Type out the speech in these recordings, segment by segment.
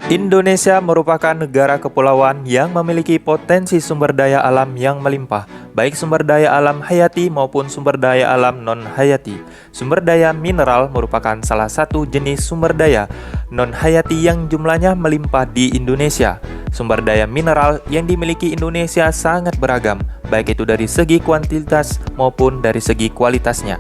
Indonesia merupakan negara kepulauan yang memiliki potensi sumber daya alam yang melimpah, baik sumber daya alam hayati maupun sumber daya alam non-hayati. Sumber daya mineral merupakan salah satu jenis sumber daya non-hayati yang jumlahnya melimpah di Indonesia. Sumber daya mineral yang dimiliki Indonesia sangat beragam, baik itu dari segi kuantitas maupun dari segi kualitasnya.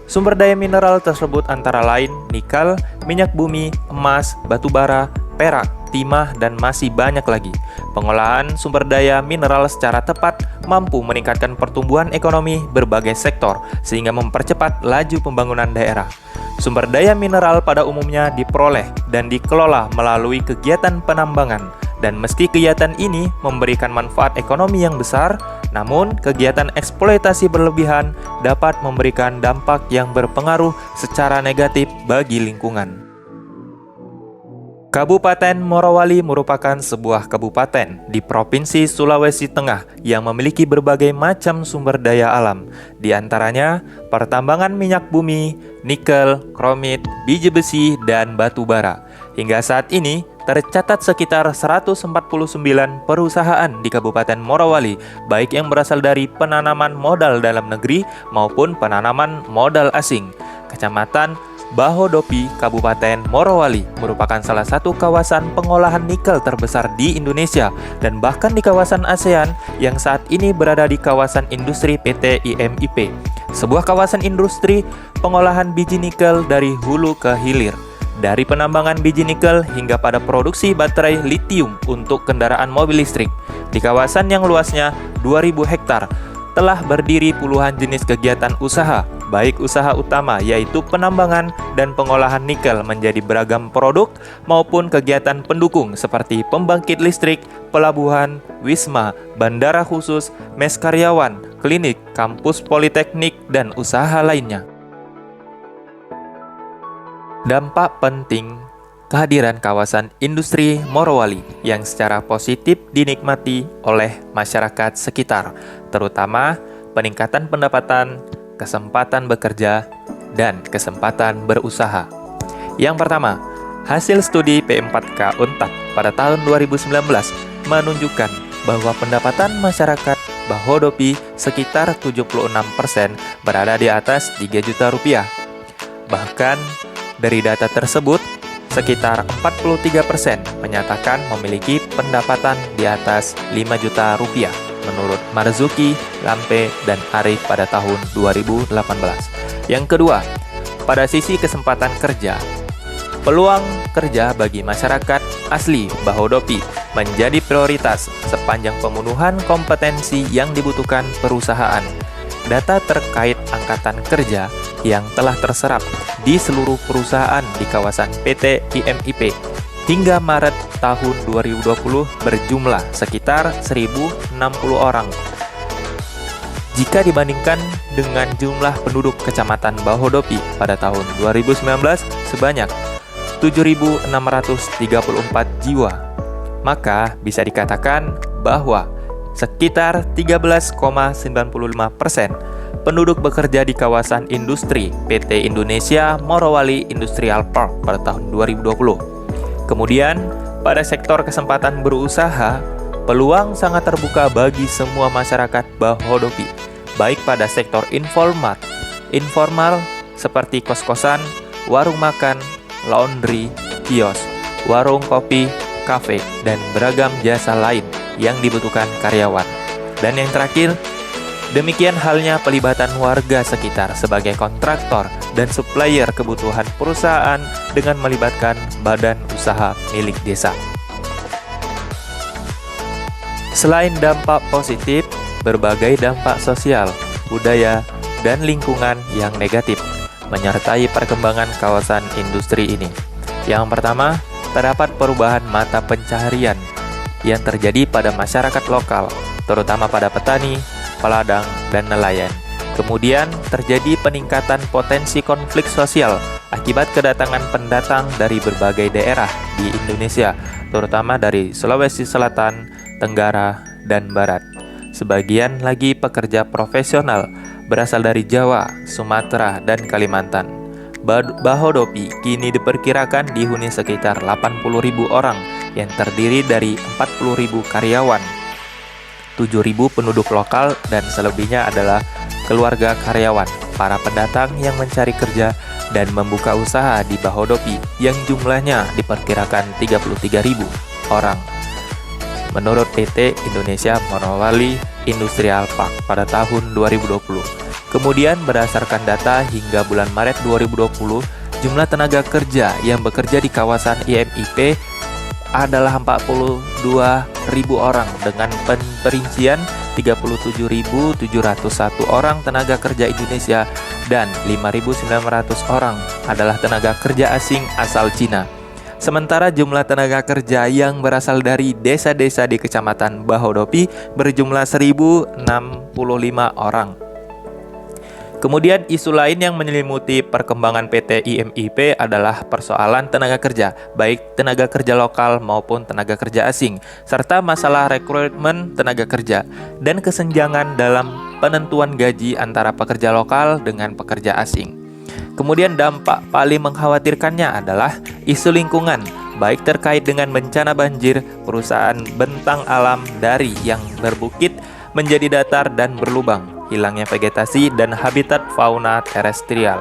Sumber daya mineral tersebut antara lain nikel, minyak bumi, emas, batu bara, perak, timah, dan masih banyak lagi. Pengolahan sumber daya mineral secara tepat mampu meningkatkan pertumbuhan ekonomi berbagai sektor sehingga mempercepat laju pembangunan daerah. Sumber daya mineral pada umumnya diperoleh dan dikelola melalui kegiatan penambangan, dan meski kegiatan ini memberikan manfaat ekonomi yang besar, namun kegiatan eksploitasi berlebihan dapat memberikan dampak yang berpengaruh secara negatif bagi lingkungan. Kabupaten Morowali merupakan sebuah kabupaten di Provinsi Sulawesi Tengah yang memiliki berbagai macam sumber daya alam. Di antaranya, pertambangan minyak bumi, nikel, kromit, biji besi, dan batu bara. Hingga saat ini, tercatat sekitar 149 perusahaan di Kabupaten Morowali, baik yang berasal dari penanaman modal dalam negeri maupun penanaman modal asing. Kecamatan Bahodopi, Kabupaten Morowali merupakan salah satu kawasan pengolahan nikel terbesar di Indonesia dan bahkan di kawasan ASEAN yang saat ini berada di kawasan industri PT IMIP, sebuah kawasan industri pengolahan biji nikel dari hulu ke hilir. Dari penambangan biji nikel hingga pada produksi baterai litium untuk kendaraan mobil listrik. Di kawasan yang luasnya 2000 hektar, telah berdiri puluhan jenis kegiatan usaha, baik usaha utama yaitu penambangan dan pengolahan nikel menjadi beragam produk maupun kegiatan pendukung seperti pembangkit listrik, pelabuhan, wisma, bandara khusus, mes karyawan, klinik, kampus politeknik, dan usaha lainnya. Dampak penting kehadiran kawasan industri Morowali yang secara positif dinikmati oleh masyarakat sekitar, terutama peningkatan pendapatan, kesempatan bekerja, dan kesempatan berusaha. Yang pertama, hasil studi P4K Untak pada tahun 2019 menunjukkan bahwa pendapatan masyarakat Bahodopi sekitar 76% berada di atas 3 juta rupiah. Bahkan dari data tersebut, sekitar 43% menyatakan memiliki pendapatan di atas 5 juta rupiah menurut Marzuki, Lampe, dan Arif pada tahun 2018. Yang kedua, pada sisi kesempatan kerja, peluang kerja bagi masyarakat asli Bahodopi menjadi prioritas sepanjang pemenuhan kompetensi yang dibutuhkan perusahaan. Data terkait angkatan kerja yang telah terserap di seluruh perusahaan di kawasan PT IMIP hingga Maret tahun 2020 berjumlah sekitar 1.060 orang. Jika dibandingkan dengan jumlah penduduk Kecamatan Bahodopi pada tahun 2019 sebanyak 7.634 jiwa, maka bisa dikatakan bahwa sekitar 13,95% penduduk bekerja di kawasan industri PT Indonesia Morowali Industrial Park pada tahun 2020. Kemudian, pada sektor kesempatan berusaha, peluang sangat terbuka bagi semua masyarakat Bahodopi, baik pada sektor informal seperti kos-kosan, warung makan, laundry, kios, warung kopi, kafe, dan beragam jasa lain yang dibutuhkan karyawan. Dan yang terakhir, demikian halnya pelibatan warga sekitar sebagai kontraktor dan supplier kebutuhan perusahaan dengan melibatkan badan usaha milik desa. Selain dampak positif, berbagai dampak sosial, budaya, dan lingkungan yang negatif menyertai perkembangan kawasan industri ini. Yang pertama, terdapat perubahan mata pencaharian yang terjadi pada masyarakat lokal, terutama pada petani, peladang, dan nelayan. Kemudian terjadi peningkatan potensi konflik sosial akibat kedatangan pendatang dari berbagai daerah di Indonesia, terutama dari Sulawesi Selatan, Tenggara, dan Barat. Sebagian lagi pekerja profesional berasal dari Jawa, Sumatera, dan Kalimantan. Bahodopi kini diperkirakan dihuni sekitar 80.000 orang yang terdiri dari 40.000 karyawan, 7.000 penduduk lokal, dan selebihnya adalah keluarga karyawan, para pendatang yang mencari kerja dan membuka usaha di Bahodopi yang jumlahnya diperkirakan 33.000 orang. Menurut PT Indonesia Morowali Industrial Park pada tahun 2020. Kemudian berdasarkan data hingga bulan Maret 2020, jumlah tenaga kerja yang bekerja di kawasan IMIP adalah 42.000 orang dengan perincian 37.701 orang tenaga kerja Indonesia dan 5.900 orang adalah tenaga kerja asing asal Cina. Sementara jumlah tenaga kerja yang berasal dari desa-desa di Kecamatan Bahodopi berjumlah 1.065 orang. Kemudian isu lain yang menyelimuti perkembangan PT IMIP adalah persoalan tenaga kerja, baik tenaga kerja lokal maupun tenaga kerja asing, serta masalah rekrutmen tenaga kerja dan kesenjangan dalam penentuan gaji antara pekerja lokal dengan pekerja asing. Kemudian dampak paling mengkhawatirkannya adalah isu lingkungan, baik terkait dengan bencana banjir, perusahaan bentang alam dari yang berbukit menjadi datar dan berlubang, hilangnya vegetasi dan habitat fauna terestrial.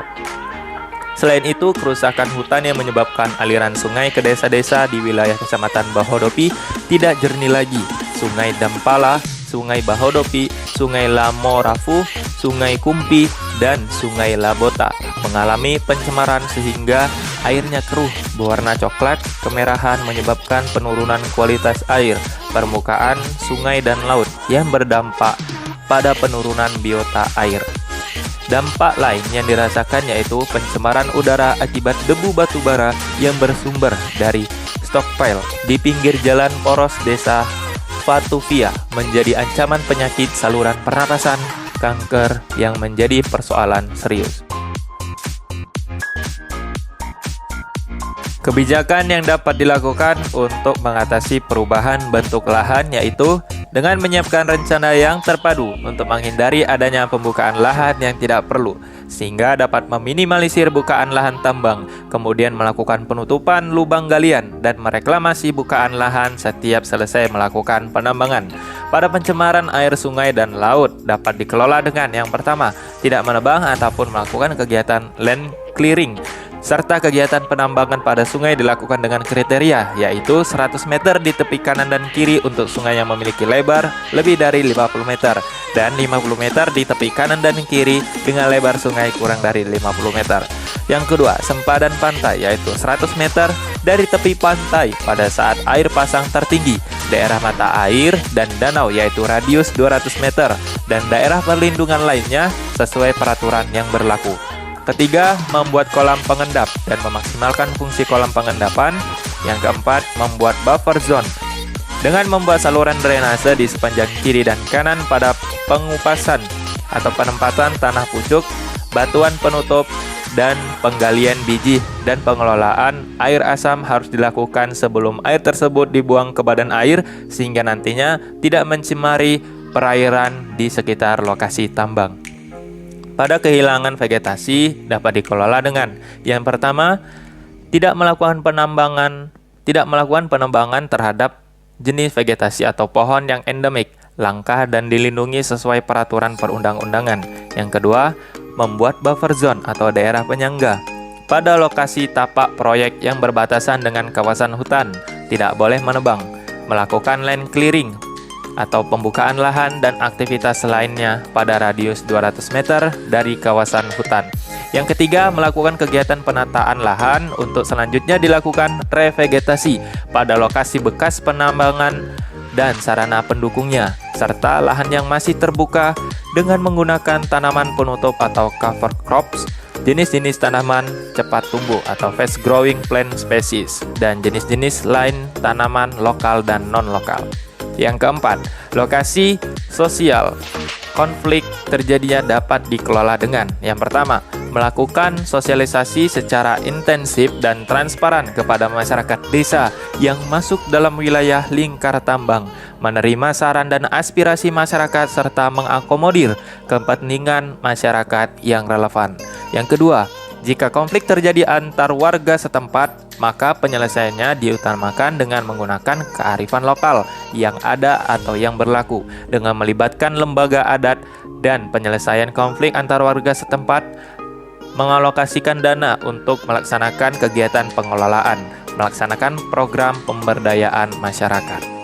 Selain itu, kerusakan hutan yang menyebabkan aliran sungai ke desa-desa di wilayah Kecamatan Bahodopi tidak jernih lagi. Sungai Dampala, Sungai Bahodopi, Sungai Lamorafu, Sungai Kumpi, dan Sungai Labota mengalami pencemaran sehingga airnya keruh, berwarna coklat, kemerahan menyebabkan penurunan kualitas air, permukaan sungai dan laut yang berdampak pada penurunan biota air. Dampak lain yang dirasakan yaitu pencemaran udara akibat debu batubara yang bersumber dari stockpile di pinggir jalan poros desa Fatuvia menjadi ancaman penyakit saluran pernapasan, kanker yang menjadi persoalan serius. Kebijakan yang dapat dilakukan untuk mengatasi perubahan bentuk lahan yaitu dengan menyiapkan rencana yang terpadu untuk menghindari adanya pembukaan lahan yang tidak perlu, sehingga dapat meminimalisir bukaan lahan tambang, kemudian melakukan penutupan lubang galian dan mereklamasi bukaan lahan setiap selesai melakukan penambangan. Pada pencemaran air sungai dan laut dapat dikelola dengan yang pertama, tidak menebang ataupun melakukan kegiatan land clearing, serta kegiatan penambangan pada sungai dilakukan dengan kriteria, yaitu 100 meter di tepi kanan dan kiri untuk sungai yang memiliki lebar lebih dari 50 meter, dan 50 meter di tepi kanan dan kiri dengan lebar sungai kurang dari 50 meter. Yang kedua, sempadan pantai, yaitu 100 meter dari tepi pantai pada saat air pasang tertinggi, daerah mata air dan danau, yaitu radius 200 meter, dan daerah perlindungan lainnya sesuai peraturan yang berlaku. Ketiga, membuat kolam pengendap dan memaksimalkan fungsi kolam pengendapan. Yang keempat, membuat buffer zone dengan membuat saluran drainase di sepanjang kiri dan kanan pada pengupasan atau penempatan tanah pucuk, batuan penutup, dan penggalian biji, dan pengelolaan air asam harus dilakukan sebelum air tersebut dibuang ke badan air sehingga nantinya tidak mencemari perairan di sekitar lokasi tambang. Pada kehilangan vegetasi dapat dikelola dengan yang pertama, tidak melakukan penebangan terhadap jenis vegetasi atau pohon yang endemik, langka dan dilindungi sesuai peraturan perundang-undangan. Yang kedua, membuat buffer zone atau daerah penyangga pada lokasi tapak proyek yang berbatasan dengan kawasan hutan, tidak boleh menebang, melakukan land clearing atau pembukaan lahan dan aktivitas lainnya pada radius 200 meter dari kawasan hutan. Yang ketiga, melakukan kegiatan penataan lahan untuk selanjutnya dilakukan revegetasi pada lokasi bekas penambangan dan sarana pendukungnya, serta lahan yang masih terbuka dengan menggunakan tanaman penutup atau cover crops, jenis-jenis tanaman cepat tumbuh atau fast growing plant species, dan jenis-jenis lain tanaman lokal dan non-lokal. Yang keempat, lokasi sosial konflik terjadinya dapat dikelola dengan yang pertama, melakukan sosialisasi secara intensif dan transparan kepada masyarakat desa yang masuk dalam wilayah lingkar tambang, menerima saran dan aspirasi masyarakat serta mengakomodir kepentingan masyarakat yang relevan. Yang kedua, Jika konflik terjadi antar warga setempat, maka penyelesaiannya diutamakan dengan menggunakan kearifan lokal yang ada atau yang berlaku, dengan melibatkan lembaga adat dan penyelesaian konflik antar warga setempat, mengalokasikan dana untuk melaksanakan kegiatan pengelolaan, melaksanakan program pemberdayaan masyarakat.